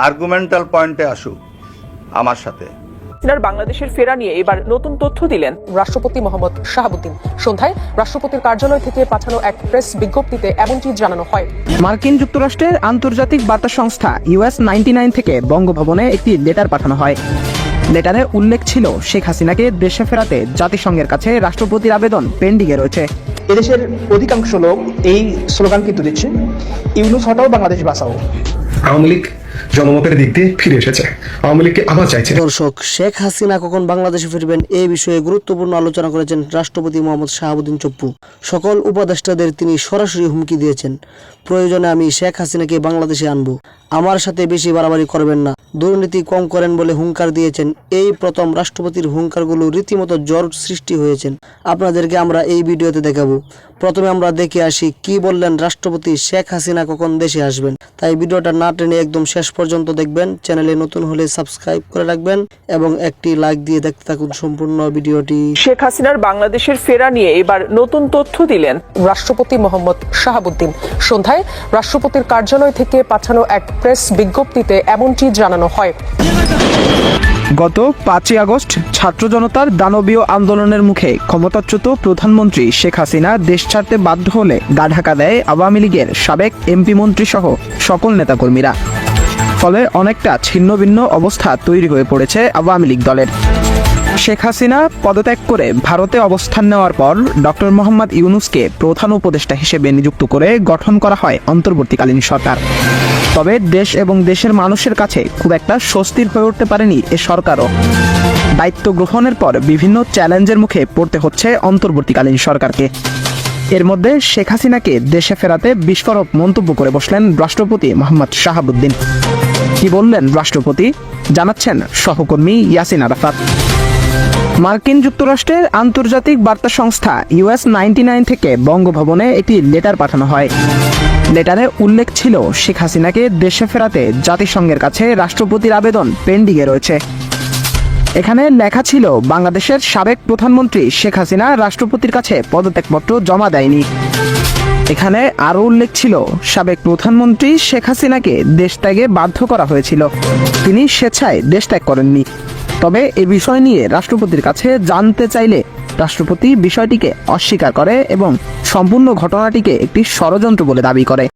আর্গুমেন্টাল পয়েন্টে আসুক আমার সাথে। বাংলাদেশের ফেরা নিয়ে এবার নতুন তথ্য দিলেন রাষ্ট্রপতি মোহাম্মদ শাহাবুদ্দিন। সন্ধ্যায় রাষ্ট্রপতির কার্যালয় থেকে পাঠানো এক প্রেস বিজ্ঞপ্তিতে এমনটি জানানো হয়। মার্কিন যুক্তরাষ্ট্রের আন্তর্জাতিক বার্তা সংস্থা US 99 থেকে বঙ্গভবনে একটি লেটার পাঠানো হয়। লেটারে উল্লেখ ছিল শেখ হাসিনাকে দেশে ফেরাতে জাতিসংঘের কাছে রাষ্ট্রপতির আবেদন পেন্ডিংয়ে রয়েছে। এদেশের অধিকাংশ লোক এই স্লোগান কিন্তু দিচ্ছে, ইউনূস হটাও বাংলাদেশ বাঁচাও। আওয়ামী লীগ জনমতের দিক দিয়ে ফিরে এসেছে, আওয়ামী লীগকে আবার চাইছে। দর্শক, শেখ হাসিনা কখন বাংলাদেশে ফিরবেন এই বিষয়ে গুরুত্বপূর্ণ আলোচনা করেছেন রাষ্ট্রপতি মোহাম্মদ শাহাবুদ্দিন চপ্পু। সকল উপদেষ্টাদের তিনি সরাসরি হুমকি দিয়েছেন, প্রয়োজনে আমি শেখ হাসিনাকে বাংলাদেশে আনবো, আমার সাথে বেশি বাড়াবাড়ি করবেন না, দুর্নীতি কম করেন বলে হুঙ্কার দিয়েছেন। এই প্রথম রাষ্ট্রপতির হুঙ্কারগুলো রীতিমতো জ্বর সৃষ্টি হয়েছেন। আপনাদেরকে আমরা এই ভিডিওতে দেখাবো। প্রথমে আমরা দেখে আসি কি বললেন রাষ্ট্রপতি, শেখ হাসিনা কখন দেশে আসবেন। তাই ভিডিওটা না টেনে একদম শেষ পর্যন্ত দেখবেন। চ্যানেলে নতুন হলে সাবস্ক্রাইব করে রাখবেন এবং একটি লাইক দিয়ে দেখতে থাকুন সম্পূর্ণ ভিডিওটি। শেখ হাসিনার বাংলাদেশের ফেরা নিয়ে এবার নতুন তথ্য দিলেন রাষ্ট্রপতি মোহাম্মদ শাহাবুদ্দিন। সন্ধ্যায় রাষ্ট্রপতির কার্যালয় থেকে পাঠানো এক প্রেস বিজ্ঞপ্তিতে এমনটি জানানো হয়। গত 5ই আগস্ট ছাত্র জনতার দানবীয় আন্দোলনের মুখে ক্ষমতাচ্যুত প্রধানমন্ত্রী শেখ হাসিনা দেশ ছাড়তে বাধ্য হলে গা ঢাকা দেয় আওয়ামী লীগের সাবেক এমপি মন্ত্রী সহ সকল নেতাকর্মীরা। ফলে অনেকটা ছিন্ন ভিন্ন অবস্থা তৈরি হয়ে পড়েছে আওয়ামী লীগ দলের। শেখ হাসিনা পদত্যাগ করে ভারতে অবস্থান নেওয়ার পর ডক্টর মোহাম্মদ ইউনূসকে প্রধান উপদেষ্টা হিসেবে নিযুক্ত করে গঠন করা হয় অন্তর্বর্তীকালীন সরকার। তবে দেশ এবং দেশের মানুষের কাছে খুব একটা স্বস্তির হয়ে উঠতে পারেনি এ সরকারও। দায়িত্ব গ্রহণের পর বিভিন্ন চ্যালেঞ্জের মুখে পড়তে হচ্ছে অন্তর্বর্তীকালীন সরকারকে। এর মধ্যে শেখ হাসিনাকে দেশে ফেরাতে বিস্ফোরক মন্তব্য করে বসলেন রাষ্ট্রপতি মোহাম্মদ শাহাবুদ্দিন। কি বললেন রাষ্ট্রপতি, জানাচ্ছেন সহকর্মী ইয়াসিন আরাফাত। মার্কিন যুক্তরাষ্ট্রের আন্তর্জাতিক বার্তা সংস্থা US 99 থেকে বঙ্গভবনে একটি লেটার পাঠানো হয়। লেটারে উল্লেখ ছিল শেখ হাসিনাকে দেশে ফেরাতে জাতিসংঘের কাছে রাষ্ট্রপতির আবেদন পেন্ডিংয়ে রয়েছে। এখানে লেখা ছিল বাংলাদেশের সাবেক প্রধানমন্ত্রী শেখ হাসিনা রাষ্ট্রপতির কাছে পদত্যাগপত্র জমা দেয়নি। এখানে আরও উল্লেখ ছিল সাবেক প্রধানমন্ত্রী শেখ হাসিনাকে দেশ ত্যাগে বাধ্য করা হয়েছিল, তিনি স্বেচ্ছায় দেশ ত্যাগ করেননি। তবে এ বিষয় নিয়ে রাষ্ট্রপতির কাছে জানতে চাইলে রাষ্ট্রপতি বিষয়টিকে অস্বীকার করে এবং সম্পূর্ণ ঘটনাটিকে একটি ষড়যন্ত্র বলে দাবি করে।